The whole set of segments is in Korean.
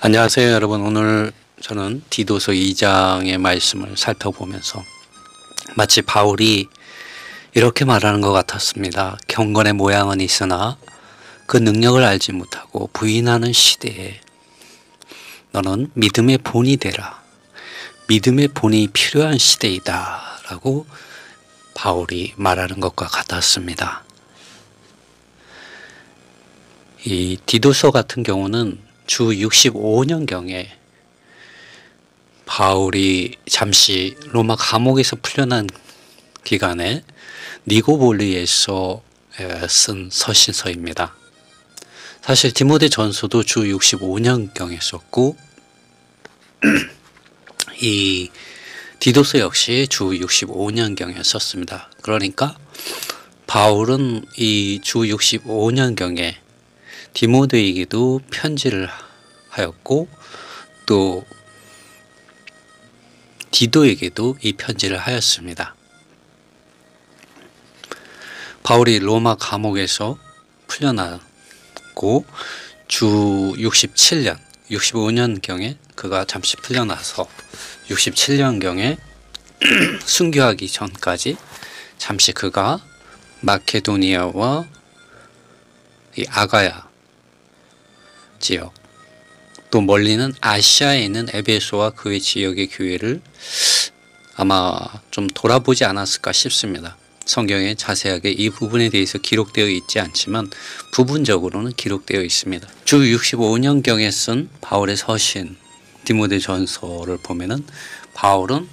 안녕하세요 여러분. 오늘 저는 디도서 2장의 말씀을 살펴보면서 마치 바울이 이렇게 말하는 것 같았습니다. 경건의 모양은 있으나 그 능력을 알지 못하고 부인하는 시대에 너는 믿음의 본이 되라. 믿음의 본이 필요한 시대이다 라고 바울이 말하는 것과 같았습니다. 이 디도서 같은 경우는 주 65년경에 바울이 잠시 로마 감옥에서 풀려난 기간에 니고볼리에서 쓴 서신서입니다. 사실 디모데 전서도 주 65년경에 썼고 이 디도서 역시 주 65년경에 썼습니다. 그러니까 바울은 이 주 65년경에 디모데에게도 편지를 하였고 또 디도에게도 이 편지를 하였습니다. 바울이 로마 감옥에서 풀려나고 주 67년, 65년경에 그가 잠시 풀려나서 67년경에 순교하기 전까지 잠시 그가 마케도니아와 이 아가야 지역, 또 멀리는 아시아에 있는 에베소와 그의 지역의 교회를 아마 좀 돌아보지 않았을까 싶습니다. 성경에 자세하게 이 부분에 대해서 기록되어 있지 않지만 부분적으로는 기록되어 있습니다. 주 65년경에 쓴 바울의 서신 디모데 전서를 보면은 바울은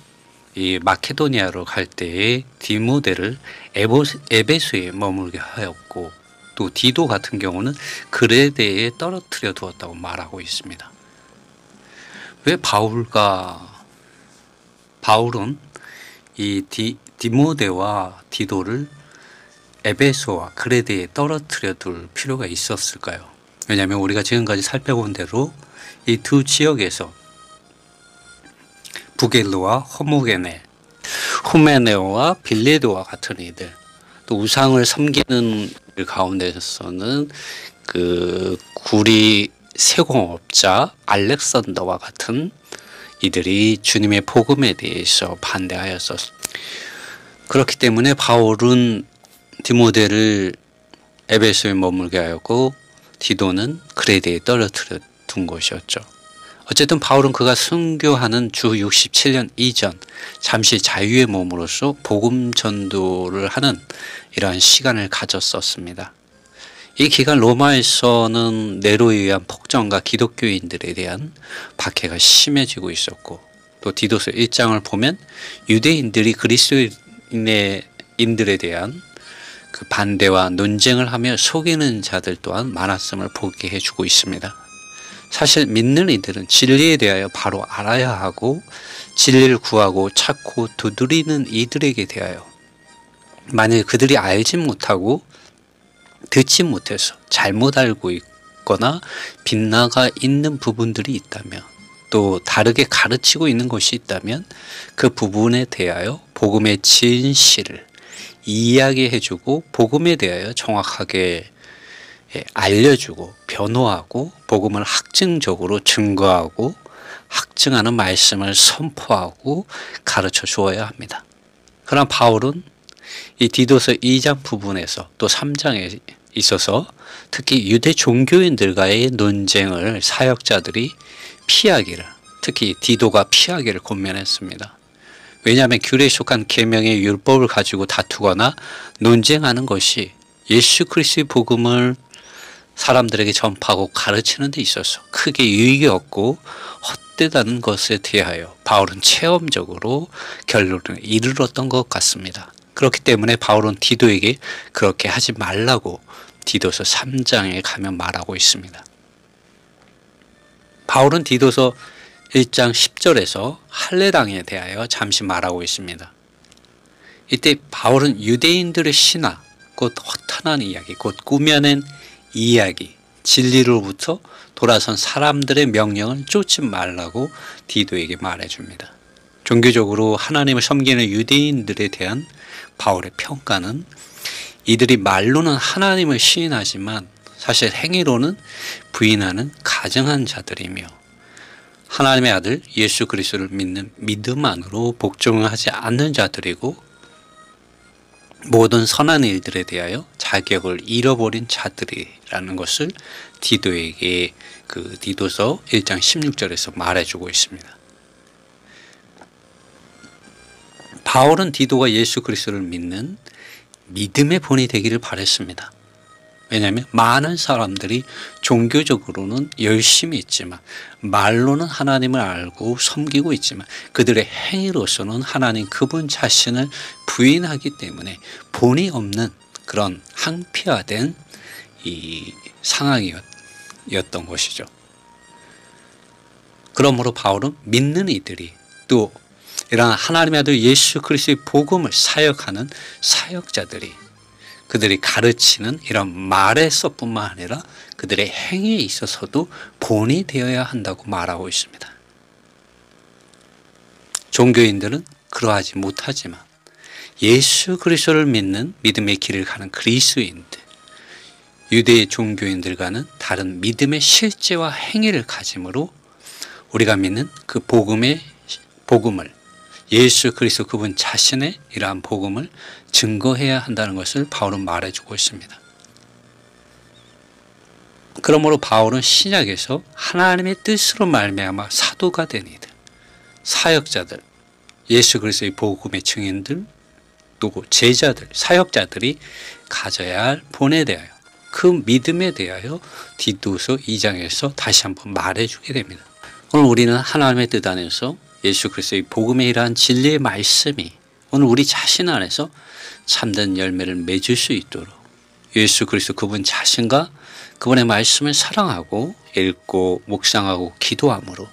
이 마케도니아로 갈 때에 디모데를 에베소에 머물게 하였고 또 디도 같은 경우는 그레데에 떨어뜨려 두었다고 말하고 있습니다. 왜 바울은 이 디모데와 디도를 에베소와 그레데에 떨어뜨려 둘 필요가 있었을까요? 왜냐하면 우리가 지금까지 살펴본 대로 이 두 지역에서 부겔로와 후메네오와 빌레도와 같은 이들, 또 우상을 섬기는 가운데서는 그 구리 세공업자 알렉산더와 같은 이들이 주님의 복음에 대해서 반대하였었습니다. 그렇기 때문에 바울은 디모데를 에베소에 머물게 하였고 디도는 그레데에 떨어뜨려 둔 것이었죠. 어쨌든 바울은 그가 순교하는 주 67년 이전 잠시 자유의 몸으로서 복음 전도를 하는 이러한 시간을 가졌었습니다. 이 기간 로마에서는 네로에 의한 폭정과 기독교인들에 대한 박해가 심해지고 있었고 또 디도서 1장을 보면 유대인들이 그리스도인들에 대한 그 반대와 논쟁을 하며 속이는 자들 또한 많았음을 보게 해주고 있습니다. 사실 믿는 이들은 진리에 대하여 바로 알아야 하고 진리를 구하고 찾고 두드리는 이들에게 대하여 만일 그들이 알지 못하고 듣지 못해서 잘못 알고 있거나 빗나가 있는 부분들이 있다면 또 다르게 가르치고 있는 것이 있다면 그 부분에 대하여 복음의 진실을 이야기해주고 복음에 대하여 정확하게 알려주고 변호하고 복음을 학증적으로 증거하고 학증하는 말씀을 선포하고 가르쳐 주어야 합니다. 그러나 바울은 이 디도서 2장 부분에서 또 3장에 있어서 특히 유대 종교인들과의 논쟁을 사역자들이 피하기를, 특히 디도가 피하기를 권면했습니다. 왜냐하면 귤에 속한 계명의 율법을 가지고 다투거나 논쟁하는 것이 예수 그리스도의 복음을 사람들에게 전파하고 가르치는 데 있어서 크게 유익이 없고 헛되다는 것에 대하여 바울은 체험적으로 결론을 이르렀던 것 같습니다. 그렇기 때문에 바울은 디도에게 그렇게 하지 말라고 디도서 3장에 가면 말하고 있습니다. 바울은 디도서 1장 10절에서 할례당에 대하여 잠시 말하고 있습니다. 이때 바울은 유대인들의 신화, 곧 허탄한 이야기, 곧 꾸며낸 이야기, 진리로부터 돌아선 사람들의 명령을 쫓지 말라고 디도에게 말해줍니다. 종교적으로 하나님을 섬기는 유대인들에 대한 바울의 평가는 이들이 말로는 하나님을 시인하지만 사실 행위로는 부인하는 가증한 자들이며 하나님의 아들 예수 그리스도를 믿는 믿음 안으로 복종하지 않는 자들이고 모든 선한 일들에 대하여 자격을 잃어버린 자들이라는 것을 디도에게 그 디도서 1장 16절에서 말해주고 있습니다. 바울은 디도가 예수 그리스도를 믿는 믿음의 본이 되기를 바랬습니다. 왜냐하면 많은 사람들이 종교적으로는 열심히 있지만 말로는 하나님을 알고 섬기고 있지만 그들의 행위로서는 하나님 그분 자신을 부인하기 때문에 본이 없는 그런 항폐화된 이 상황이었던 것이죠. 그러므로 바울은 믿는 이들이 또 이러한 하나님의 아들 예수 그리스도의 복음을 사역하는 사역자들이 그들이 가르치는 이런 말에서뿐만 아니라 그들의 행위에 있어서도 본이 되어야 한다고 말하고 있습니다. 종교인들은 그러하지 못하지만 예수 그리스도를 믿는 믿음의 길을 가는 그리스도인들, 유대 종교인들과는 다른 믿음의 실제와 행위를 가짐으로 우리가 믿는 그 복음을 예수 그리스도 그분 자신의 이러한 복음을 증거해야 한다는 것을 바울은 말해주고 있습니다. 그러므로 바울은 신약에서 하나님의 뜻으로 말미암아 사도가 된 이들, 사역자들, 예수 그리스도의 복음의 증인들, 또 제자들, 사역자들이 가져야 할 본에 대하여 그 믿음에 대하여 디도서 2장에서 다시 한번 말해주게 됩니다. 오늘 우리는 하나님의 뜻 안에서 예수 그리스도의 복음에 이러한 진리의 말씀이 오늘 우리 자신 안에서 참된 열매를 맺을 수 있도록 예수 그리스도 그분 자신과 그분의 말씀을 사랑하고 읽고 묵상하고 기도함으로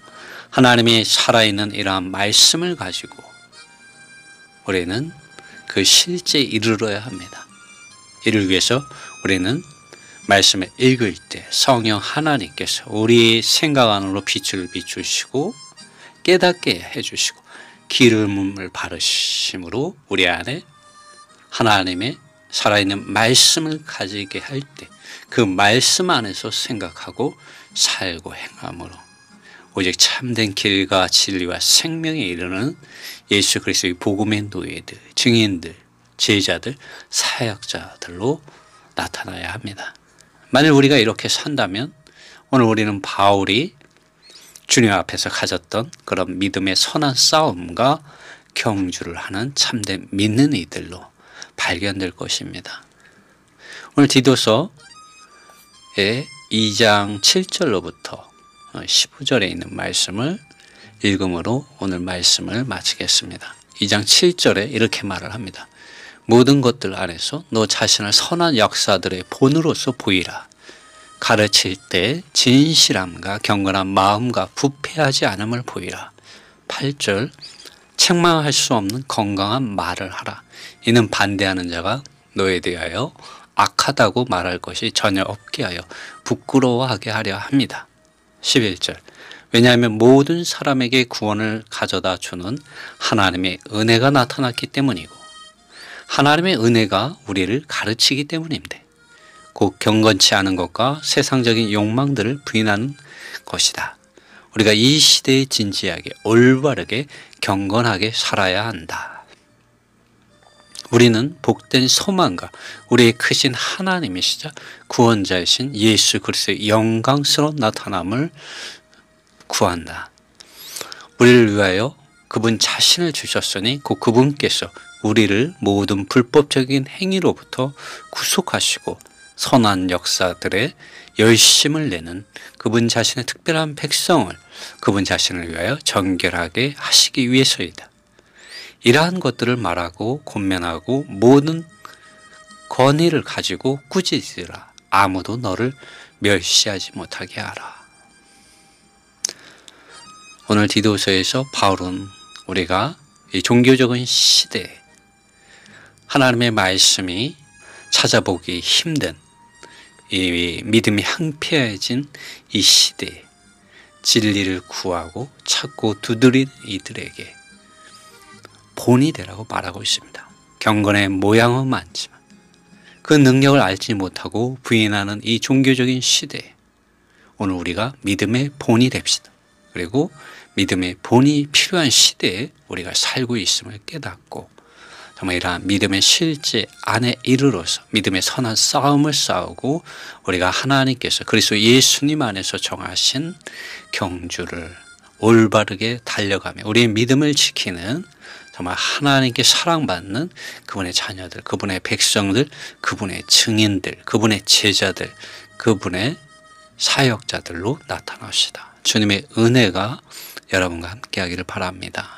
하나님의 살아있는 이러한 말씀을 가지고 우리는 그 실제 이르러야 합니다. 이를 위해서 우리는 말씀을 읽을 때 성령 하나님께서 우리의 생각 안으로 빛을 비추시고 깨닫게 해주시고 기름을 바르심으로 우리 안에 하나님의 살아있는 말씀을 가지게 할 때 그 말씀 안에서 생각하고 살고 행함으로 오직 참된 길과 진리와 생명에 이르는 예수 그리스도의 복음의 노예들, 증인들, 제자들, 사역자들로 나타나야 합니다. 만일 우리가 이렇게 산다면 오늘 우리는 바울이 주님 앞에서 가졌던 그런 믿음의 선한 싸움과 경주를 하는 참된 믿는 이들로 발견될 것입니다. 오늘 디도서의 2장 7절로부터 15절에 있는 말씀을 읽음으로 오늘 말씀을 마치겠습니다. 2장 7절에 이렇게 말을 합니다. 모든 것들 안에서 너 자신을 선한 역사들의 본으로서 보이라. 가르칠 때 진실함과 경건한 마음과 부패하지 않음을 보이라. 8절 책망할 수 없는 건강한 말을 하라. 이는 반대하는 자가 너에 대하여 악하다고 말할 것이 전혀 없게 하여 부끄러워하게 하려 합니다. 11절 왜냐하면 모든 사람에게 구원을 가져다 주는 하나님의 은혜가 나타났기 때문이고 하나님의 은혜가 우리를 가르치기 때문입니다. 곧 경건치 않은 것과 세상적인 욕망들을 부인하는 것이다. 우리가 이 시대에 진지하게 올바르게 경건하게 살아야 한다. 우리는 복된 소망과 우리의 크신 하나님이시자 구원자이신 예수 그리스도의 영광스러운 나타남을 구한다. 우리를 위하여 그분 자신을 주셨으니 곧 그분께서 우리를 모든 불법적인 행위로부터 구속하시고 선한 역사들의 열심을 내는 그분 자신의 특별한 백성을 그분 자신을 위하여 정결하게 하시기 위해서이다. 이러한 것들을 말하고 권면하고 모든 권위를 가지고 꾸짖으라. 아무도 너를 멸시하지 못하게 하라. 오늘 디도서에서 바울은 우리가 이 종교적인 시대에 하나님의 말씀이 찾아보기 힘든 이 믿음이 항폐해진 이 시대에 진리를 구하고 찾고 두드린 이들에게 본이 되라고 말하고 있습니다. 경건의 모양은 많지만 그 능력을 알지 못하고 부인하는 이 종교적인 시대에 오늘 우리가 믿음의 본이 됩시다. 그리고 믿음의 본이 필요한 시대에 우리가 살고 있음을 깨닫고 정말 이러한 믿음의 실제 안에 이르러서 믿음의 선한 싸움을 싸우고 우리가 하나님께서 그리스도 예수님 안에서 정하신 경주를 올바르게 달려가며 우리의 믿음을 지키는 정말 하나님께 사랑받는 그분의 자녀들, 그분의 백성들, 그분의 증인들, 그분의 제자들, 그분의 사역자들로 나타납시다. 주님의 은혜가 여러분과 함께하기를 바랍니다.